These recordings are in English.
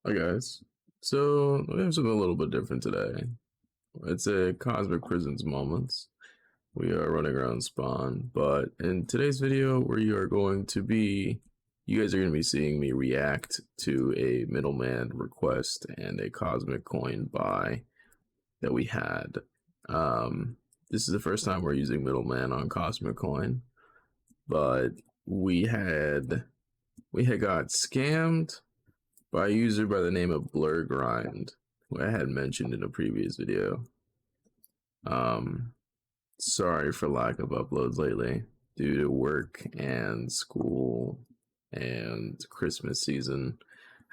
Hi guys. So we have something a little bit different today. It's a Cosmic Prisons Moments. We are running around Spawn, but in today's video, you guys are going to be seeing me react to a middleman request and a Cosmic Coin buy that we had. This is the first time we're using middleman on Cosmic Coin, but we had got scammed by a user by the name of Blur Grind, who I had mentioned in a previous video. Sorry for lack of uploads lately due to work and school and Christmas season.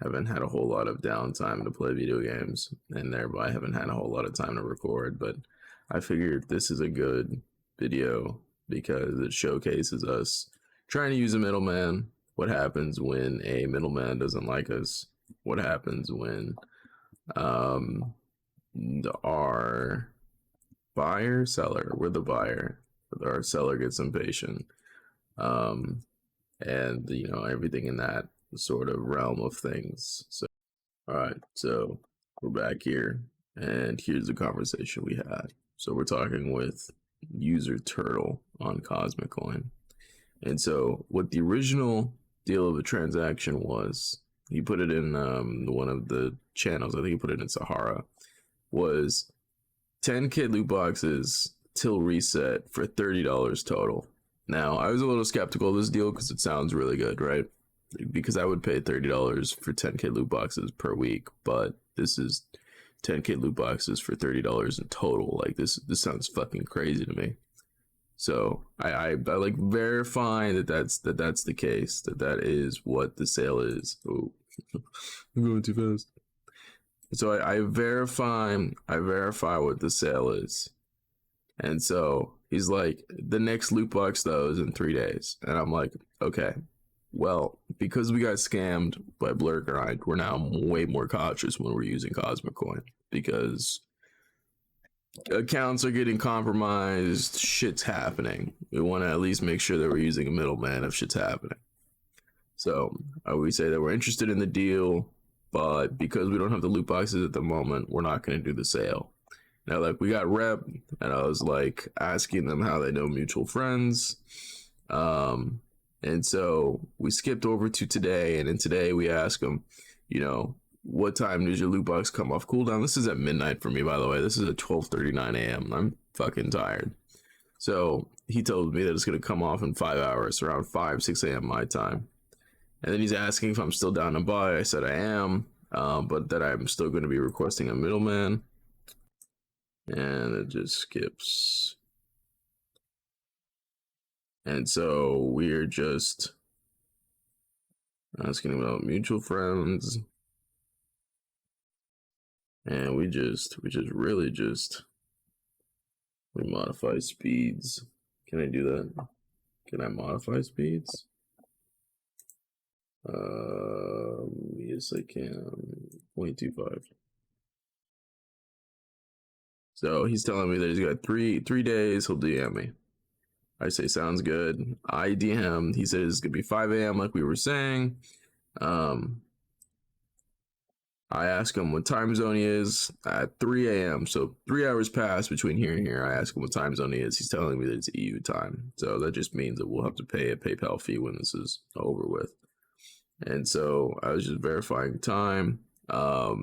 Haven't had a whole lot of downtime to play video games, and thereby haven't had a whole lot of time to record. But I figured this is a good video because it showcases us trying to use a middleman. What happens when a middleman doesn't like us? What happens when our we're the buyer, but our seller gets impatient, and everything in that sort of realm of things. So, all right, so we're back here, and here's the conversation we had. So we're talking with user Turtle on Cosmic Coin, and so what the original deal of the transaction was, he put it in one of the channels. I think he put it in Sahara. Was 10k loot boxes till reset for $30 total. Now, I was a little skeptical of this deal because it sounds really good, right? Because I would pay $30 for 10k loot boxes per week, but this is 10k loot boxes for $30 in total. Like this sounds fucking crazy to me. So I like verifying that's the case, that is what the sale is. Oh, I'm going too fast. So I verify what the sale is. And so he's like, the next loot box though is in 3 days. And I'm like, okay, well, because we got scammed by Blur Grind, we're now way more cautious when we're using Cosmic Coin because accounts are getting compromised, shit's happening. We want to at least make sure that we're using a middleman if shit's happening. So we say that we're interested in the deal, but because we don't have the loot boxes at the moment, we're not going to do the sale. Now, like, we got rep, and I was like asking them how they know mutual friends. And so we skipped over to today, and in today we ask them, what time does your loot box come off cooldown? This is at midnight for me, by the way. This is at 12:39 a.m. I'm fucking tired. So he told me that it's going to come off in 5 hours, around 6 a.m. my time. And then he's asking if I'm still down to buy. I said I am, but that I'm still going to be requesting a middleman. And it just skips. And so we're just asking about mutual friends. And we modify speeds. Can I do that? Can I modify speeds? Yes, I can. 0.25. So he's telling me that he's got three days. He'll DM me. I say, sounds good. I DM. He says it's gonna be 5 a.m. like we were saying. I ask him what time zone he is at 3 a.m. So 3 hours pass between here and here. I ask him what time zone he is. He's telling me that it's EU time. So that just means that we'll have to pay a PayPal fee when this is over with. And so I was just verifying time. I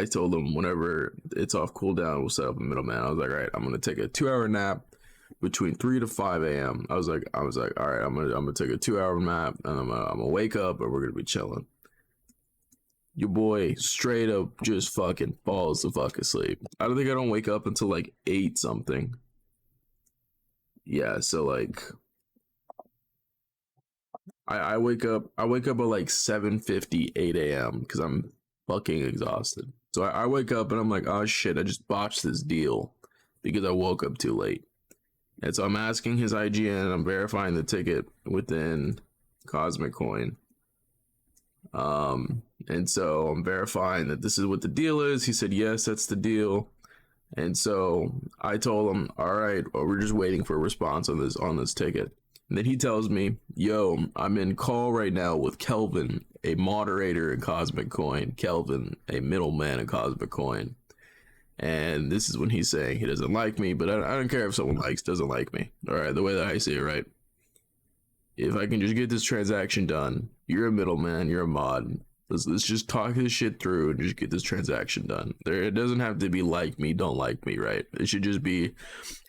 told him whenever it's off cooldown, we'll set up a middleman. I was like, all right, I'm gonna take a 2-hour nap between 3 to 5 a.m. I was like, all right, I'm gonna take a 2-hour nap and I'm gonna wake up and we're gonna be chilling. Your boy straight up just fucking falls the fuck asleep. I don't wake up until like 8 something. Yeah, so like I wake up at like 7:50, 8 a.m. because I'm fucking exhausted. So I wake up and I'm like, oh shit, I just botched this deal because I woke up too late. And so I'm asking his IGN, I'm verifying the ticket within Cosmic Coin. And so I'm verifying that this is what the deal is. He said, yes, that's the deal. And so I told him, all right, well, we're just waiting for a response on this ticket. And then he tells me, yo, I'm in call right now with Kelvin a moderator in Cosmic Coin, Kelvin, a middleman in Cosmic Coin. And this is when he's saying he doesn't like me, but I don't care if someone doesn't like me. All right, the way that I see it, right? If I can just get this transaction done, you're a middleman, you're a mod. Let's just talk this shit through and just get this transaction done. It doesn't have to be like me, don't like me, right? It should just be,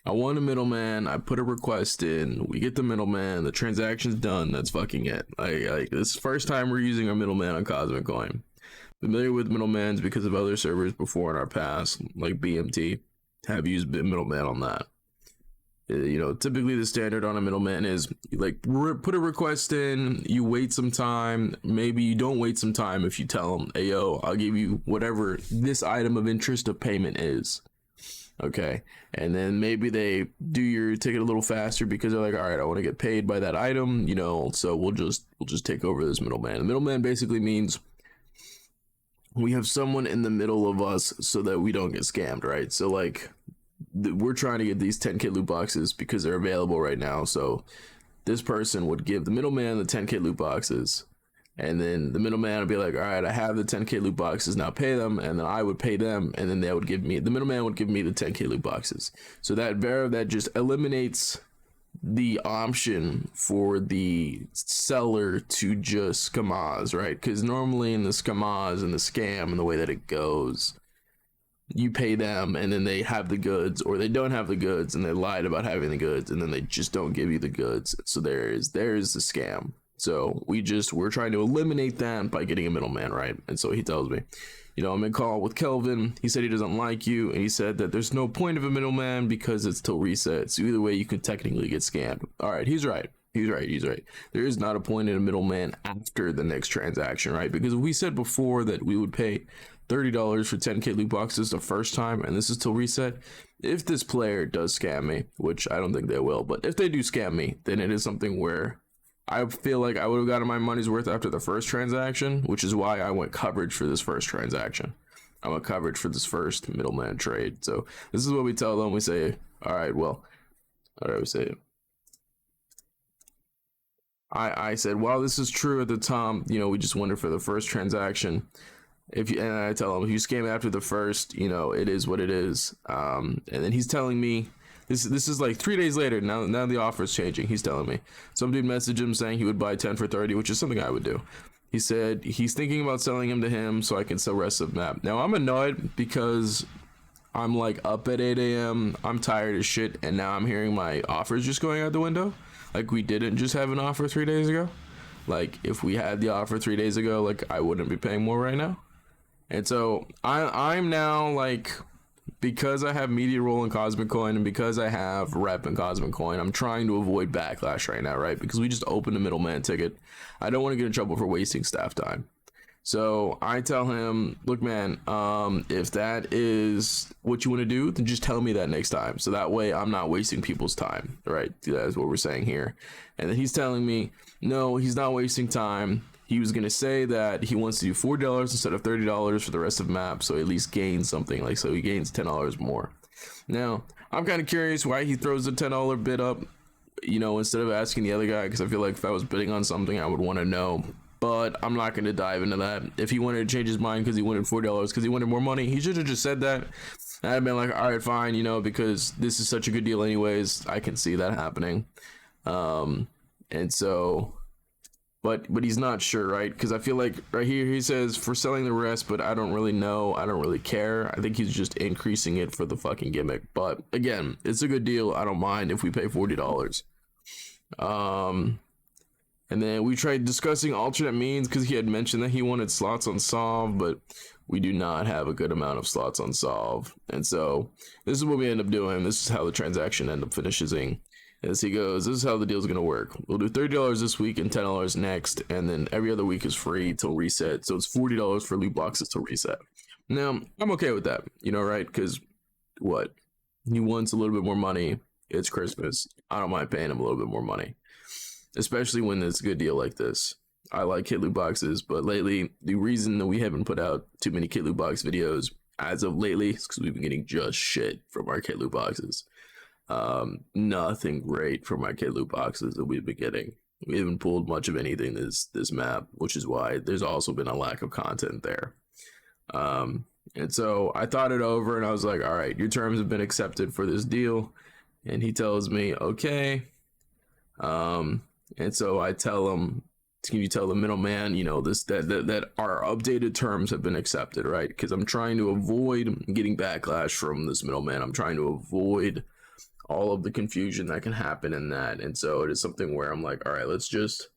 I want a middleman, I put a request in, we get the middleman, the transaction's done, that's fucking it. Like this is the first time we're using our middleman on Cosmic Coin. Familiar with middlemans because of other servers before in our past, like BMT, have used middleman on that. You know, typically the standard on a middleman is like put a request in, you wait some time, maybe you don't wait some time if you tell them, hey yo, I'll give you whatever this item of interest of payment is. Okay, and then maybe they do your ticket a little faster because they're like, all right, I want to get paid by that item, you know, so we'll just take over this middleman. The middleman basically means we have someone in the middle of us so that we don't get scammed, right? So like we're trying to get these 10k loot boxes because they're available right now. So this person would give the middleman the 10k loot boxes, and then the middleman would be like, all right, I have the 10k loot boxes, now pay them. And then I would pay them, and then they would give me, the middleman would give me the 10k loot boxes. So that just eliminates the option for the seller to just scammaz, right? Because normally in the scammaz and the scam and the way that it goes, you pay them and then they have the goods, or they don't have the goods and they lied about having the goods and then they just don't give you the goods. So there's the scam. So we're trying to eliminate that by getting a middleman, right? And so he tells me, you know, I'm in call with Kelvin. He said he doesn't like you, and he said that there's no point of a middleman because it's till reset. So either way, you could technically get scammed. All right, he's right. He's right. There is not a point in a middleman after the next transaction, right? Because we said before that we would pay $30 for 10k loot boxes the first time, and this is till reset. If this player does scam me, which I don't think they will, but if they do scam me, then it is something where I feel like I would have gotten my money's worth after the first transaction, which is why I went coverage for this first transaction. I went coverage for this first middleman trade. So this is what we tell them. We say, all right, we say, I said, while this is true at the time, you know, we just went for the first transaction. And I tell him, if you scam after the first, you know, it is what it is. And then he's telling me, this is like 3 days later. Now the offer is changing. He's telling me. Some dude messaged him saying he would buy 10 for 30, which is something I would do. He said he's thinking about selling him to him so I can sell rest of the map. Now I'm annoyed because I'm like up at 8 a.m. I'm tired as shit, and now I'm hearing my offers just going out the window. Like we didn't just have an offer 3 days ago. Like if we had the offer 3 days ago, like I wouldn't be paying more right now. And so I'm now like, because I have media role in Cosmic Coin and because I have rep in Cosmic Coin, I'm trying to avoid backlash right now, right? Because we just opened a middleman ticket. I don't want to get in trouble for wasting staff time. So I tell him, look, man, if that is what you want to do, then just tell me that next time. So that way I'm not wasting people's time, right? That's what we're saying here. And then he's telling me, no, he's not wasting time. He was going to say that he wants to do $4 instead of $30 for the rest of the map, so at least gains something, like so he gains $10 more. Now, I'm kind of curious why he throws the $10 bid up, you know, instead of asking the other guy, because I feel like if I was bidding on something, I would want to know. But I'm not going to dive into that. If he wanted to change his mind because he wanted $4, because he wanted more money, he should have just said that. I'd have been like, all right, fine, you know, because this is such a good deal anyways. I can see that happening. And so... But he's not sure, right? Because I feel like right here he says for selling the rest, but I don't really know. I don't really care. I think he's just increasing it for the fucking gimmick. But again, it's a good deal. I don't mind if we pay $40. And then we tried discussing alternate means because he had mentioned that he wanted slots on Solve, but we do not have a good amount of slots on Solve. And so this is what we end up doing. This is how the transaction end up finishing. As he goes, this is how the deal's gonna work. We'll do $30 this week and $10 next, and then every other week is free till reset. So it's $40 for loot boxes till reset. Now, I'm okay with that, you know, right? Because what? He wants a little bit more money. It's Christmas. I don't mind paying him a little bit more money, especially when it's a good deal like this. I like kit loot boxes, but lately, the reason that we haven't put out too many kit loot box videos as of lately is because we've been getting just shit from our kit loot boxes. Nothing great from my kit loot boxes that we've been getting. We haven't pulled much of anything this map, which is why there's also been a lack of content there. And so I thought it over and I was like, all right, your terms have been accepted for this deal. And he tells me, okay. And so I tell him, can you tell the middleman, that our updated terms have been accepted, right? Because I'm trying to avoid getting backlash from this middleman. I'm trying to avoid all of the confusion that can happen in that. And so it is something where I'm like, all right, let's just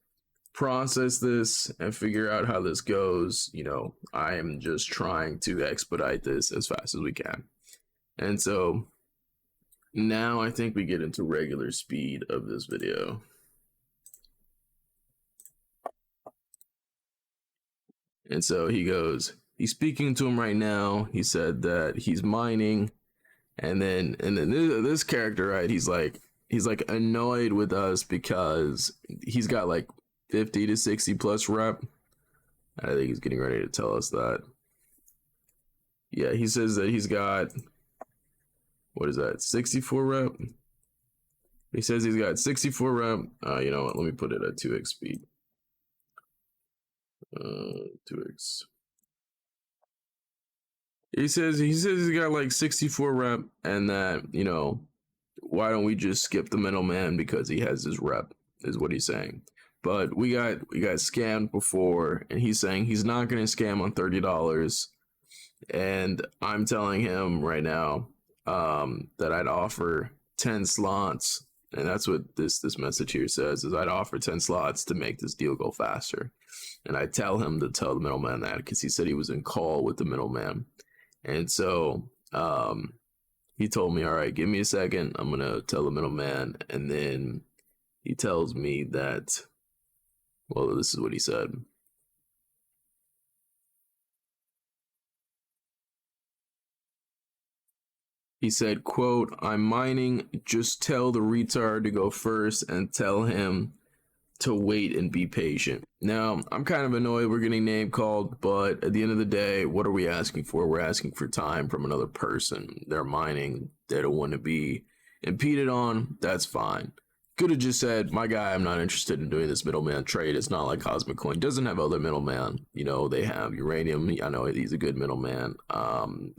process this and figure out how this goes. I am just trying to expedite this as fast as we can. And so now I think we get into regular speed of this video. And so he's speaking to him right now. He said that he's mining. And then this character, right, he's like annoyed with us because he's got like 50 to 60 plus rep. I think he's getting ready to tell us that. Yeah, he says that he's got, what is that, 64 rep? He says he's got 64 rep. You know what, let me put it at 2x speed. 2x. He says he's got like 64 rep, and that, why don't we just skip the middleman because he has his rep, is what he's saying. But we got scammed before, and he's saying he's not going to scam on $30. And I'm telling him right now that I'd offer 10 slots, and that's what this message here says, is I'd offer 10 slots to make this deal go faster. And I tell him to tell the middleman that because he said he was in call with the middleman. And so he told me, all right, give me a second. I'm going to tell the middleman. And then he tells me that, well, this is what he said. He said, quote, I'm mining. Just tell the retard to go first and tell him to wait and be patient. Now, I'm kind of annoyed we're getting name called, but at the end of the day, what are we asking for? We're asking for time from another person. They're mining. They don't want to be impeded on. That's fine. Could have just said, my guy, I'm not interested in doing this middleman trade. It's not like Cosmic Coin doesn't have other middleman. They have Uranium. I know he's a good middleman.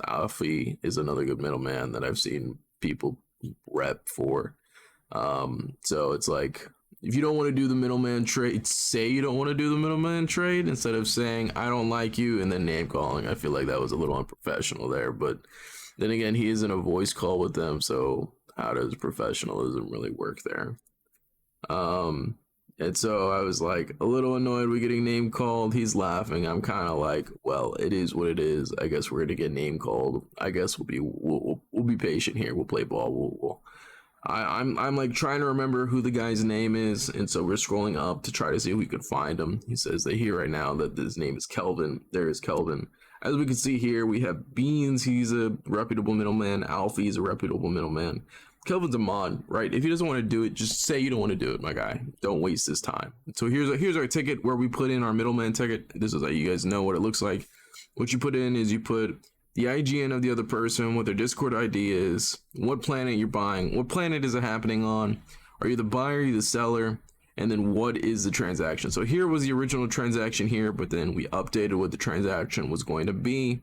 Alfie is another good middleman that I've seen people rep for. So it's like, if you don't want to do the middleman trade, say you don't want to do the middleman trade instead of saying, I don't like you, and then name calling. I feel like that was a little unprofessional there. But then again, he is in a voice call with them. So how does professionalism really work there? And so I was like a little annoyed with getting name called. He's laughing. I'm kind of like, well, it is what it is. I guess we're going to get name called. I guess we'll be patient here. We'll play ball. I'm like trying to remember who the guy's name is, and so we're scrolling up to try to see if we could find him. He says they hear right now that his name is Kelvin. There is Kelvin. As we can see here, we have Beans. He's a reputable middleman. Alfie is a reputable middleman. Kelvin's a mod, right? If he doesn't want to do it, just say you don't want to do it, my guy. Don't waste his time. So here's our ticket where we put in our middleman ticket. This is how you guys know what it looks like. What you put in is you put the IGN of the other person, what their Discord ID is, what planet you're buying, what planet is it happening on, are you the buyer, are you the seller, and then what is the transaction. So here was the original transaction here, but then we updated what the transaction was going to be,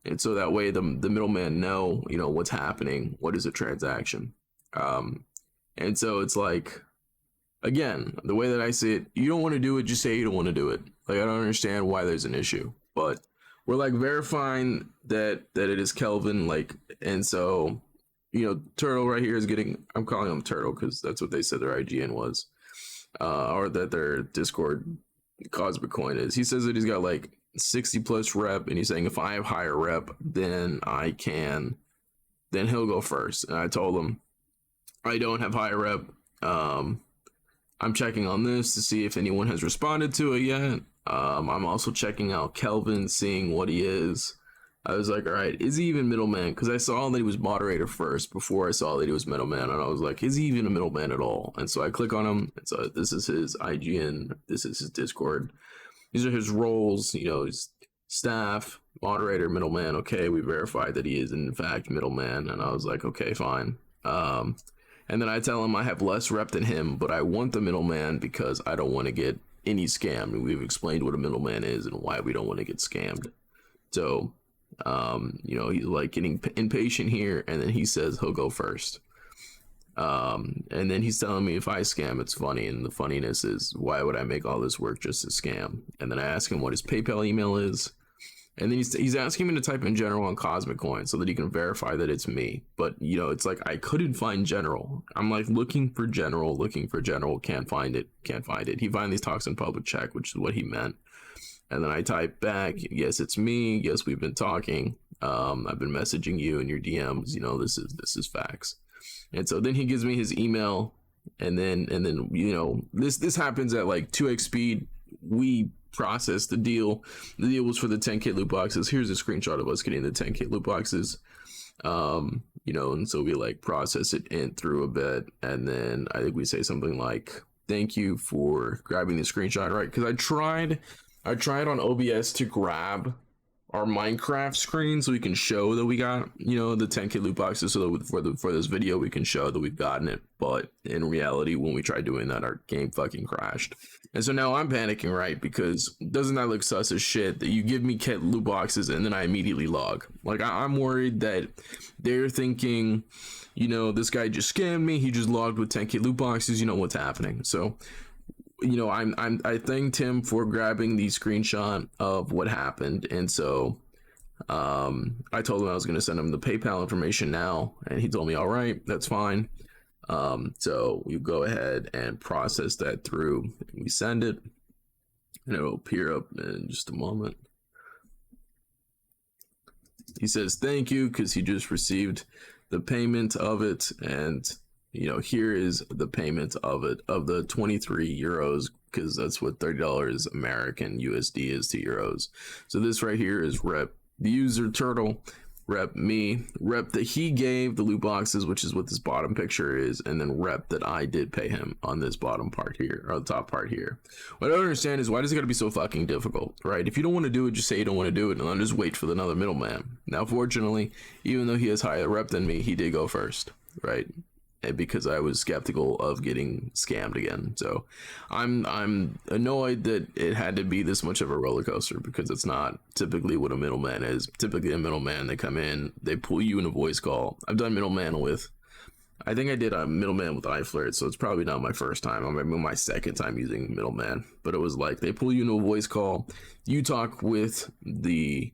and so that way the middleman know, what's happening, what is the transaction. And so it's like, again, the way that I see it, you don't want to do it, just say you don't want to do it. Like, I don't understand why there's an issue, but we're like verifying that it is Kelvin, like, and so, Turtle right here is getting, I'm calling him Turtle because that's what they said their IGN was, or that their Discord Cosmic Coin is. He says that he's got like 60 plus rep, and he's saying if I have higher rep, then he'll go first. And I told him I don't have higher rep. I'm checking on this to see if anyone has responded to it yet. I'm also checking out Kelvin, seeing what he is. I was like, all right, is he even middleman? Because I saw that he was moderator first before I saw that he was middleman. And I was like, is he even a middleman at all? And so I click on him. And so this is his IGN. This is his Discord. These are his roles, his staff, moderator, middleman. Okay, we verified that he is in fact middleman. And I was like, okay, fine. And then I tell him I have less rep than him, but I want the middleman because I don't want to get any scammed. And we've explained what a middleman is and why we don't want to get scammed. So, he's like getting impatient here, and then he says he'll go first. And then he's telling me if I scam, it's funny. And the funniness is, why would I make all this work just to scam? And then I ask him what his PayPal email is. And then he's asking me to type in general on Cosmic Coin so that he can verify that it's me. But, it's like I couldn't find general. I'm like looking for general, can't find it. He finally talks in public check, which is what he meant. And then I type back, yes, it's me. Yes, we've been talking. I've been messaging you in your DMs. This is facts. And so then he gives me his email, and then this happens at like 2x speed. We process the deal. The deal was for the 10K loot boxes. Here's a screenshot of us getting the 10K loot boxes. And so we like process it in through a bit, and then I think we say something like, "Thank you for grabbing the screenshot," right? Because I tried on OBS to grab our Minecraft screen so we can show that we got the 10K loot boxes, so that for this video we can show that we've gotten it. But in reality, when we tried doing that, our game fucking crashed. And so now I'm panicking, right? Because doesn't that look sus as shit that you give me kit loot boxes and then I immediately log? Like I'm worried that they're thinking, this guy just scammed me. He just logged with 10K loot boxes. What's happening? So I thanked him for grabbing the screenshot of what happened, and so I told him I was going to send him the PayPal information now, and he told me, all right, that's fine. So we go ahead and process that through. We send it, and it will appear up in just a moment. He says thank you because he just received the payment of it, and here is the payment of it, of the 23 euros, because that's what $30 American USD is to euros. So this right here is rep the user turtle, rep me, rep that he gave the loot boxes, which is what this bottom picture is, and then rep that I did pay him on this bottom part here, or the top part here. What I don't understand is, why does it gotta be so fucking difficult, right? If you don't want to do it, just say you don't want to do it, and then just wait for another middleman. Now, fortunately, even though he has higher rep than me, he did go first, right? Because I was skeptical of getting scammed again. So I'm annoyed that it had to be this much of a roller coaster, because it's not typically what a middleman is. Typically a middleman, they come in, they pull you in a voice call. I've done middleman with, I think I did a middleman with iFlirt, so it's probably not my first time. I'm maybe my second time using middleman, but it was like they pull you into a voice call, you talk with the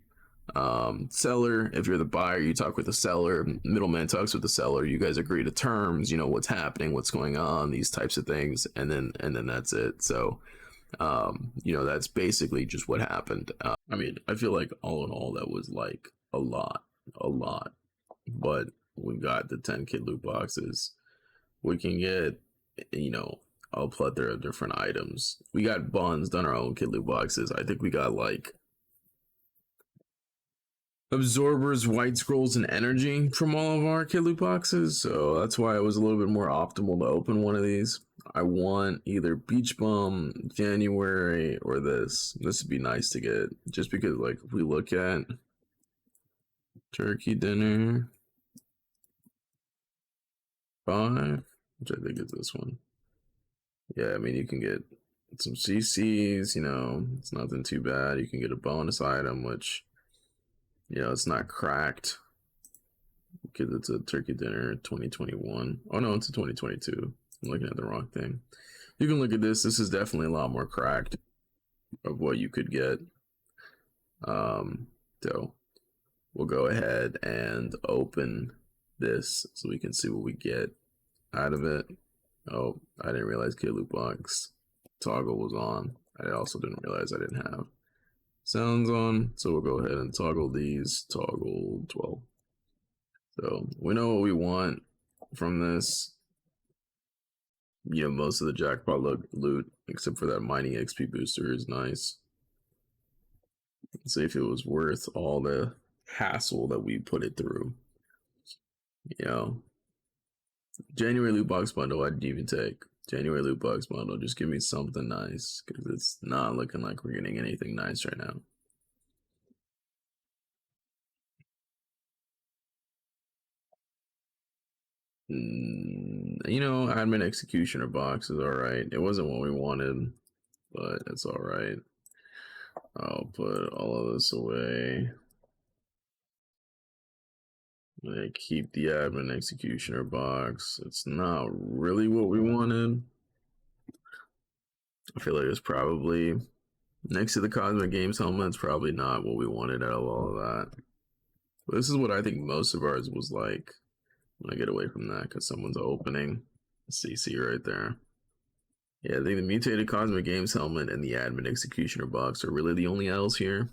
seller. If you're the buyer, you talk with the seller, middleman talks with the seller, you guys agree to terms, what's happening, what's going on, these types of things, and then that's it. So that's basically just what happened. I feel like all in all that was like a lot, but we got the 10K loot boxes. We can get a plethora of different items. We got buns, done our own kit loot boxes. I think we got like absorbers, white scrolls, and energy from all of our kit loot boxes, so that's why it was a little bit more optimal to open one of these. I want either Beach Bum, January, or this. This would be nice to get, just because like if we look at turkey dinner 5, which I think is this one. Yeah, you can get some CCs, it's nothing too bad. You can get a bonus item, which it's not cracked because it's a turkey dinner 2021. Oh no, it's a 2022. I'm looking at the wrong thing. You can look at this. This is definitely a lot more cracked of what you could get. So we'll go ahead and open this so we can see what we get out of it. Oh, I didn't realize kit loot box toggle was on. I also didn't realize I didn't have sounds on, so we'll go ahead and toggle these. Toggle 12. So we know what we want from this. Most of the jackpot loot, except for that mining XP booster, is nice. Let's see if it was worth all the hassle that we put it through. January loot box bundle, I'd even take. January loot box bundle, just give me something nice, because it's not looking like we're getting anything nice right now. Admin executioner box is alright. It wasn't what we wanted, but it's alright. I'll put all of this away. I keep the admin executioner box. It's not really what we wanted. I feel like it's probably next to the Cosmic Games helmet. It's probably not what we wanted out of all of that. But this is what I think most of ours was like. When I get away from that, because someone's opening CC right there. Yeah, I think the mutated Cosmic Games helmet and the admin executioner box are really the only L's here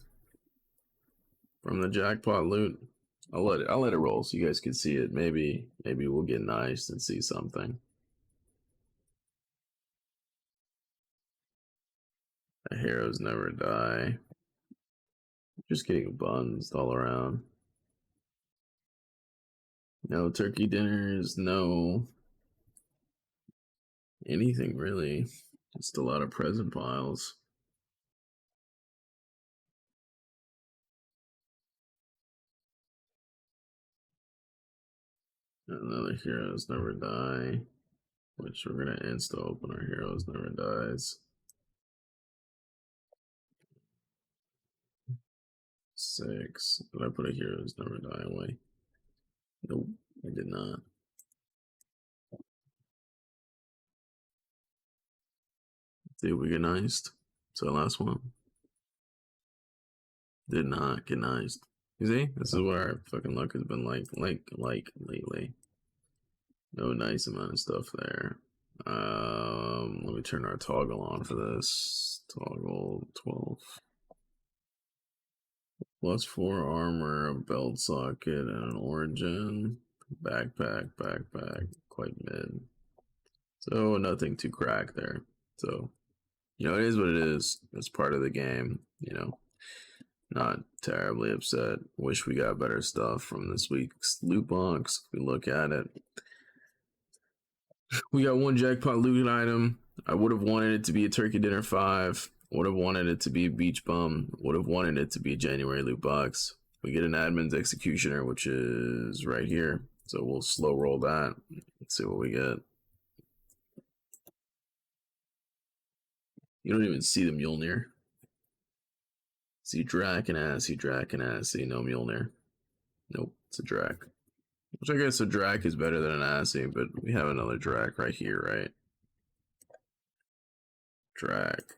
from the jackpot loot. I'll let it roll so you guys can see it. Maybe we'll get nice and see something. The heroes never die. Just getting buns all around. No turkey dinners, no anything really. Just a lot of present piles. Another heroes never die, which we're gonna insta open our heroes never dies. 6. Did I put a heroes never die away? Nope, I did not. Did we get niced? So the last one. Did not get niced. You see? This is where our fucking luck has been like lately. No nice amount of stuff there. Let me turn our toggle on for this. Toggle 12. +4 armor, a belt socket, and an origin. Backpack, quite mid. So nothing too crack there. So, it is what it is. It's part of the game, Not terribly upset. Wish we got better stuff from this week's loot box. If we look at it. We got one jackpot loot item. I would have wanted it to be a turkey dinner 5. Would have wanted it to be a beach bum. Would have wanted it to be a January loot box. We get an admin's executioner, which is right here. So we'll slow roll that. Let's see what we get. You don't even see the Mjolnir. See Drac and Assy, no Mjolnir. Nope, it's a Drac. Which I guess a Drac is better than an Assy, but we have another Drac right here, right? Drac.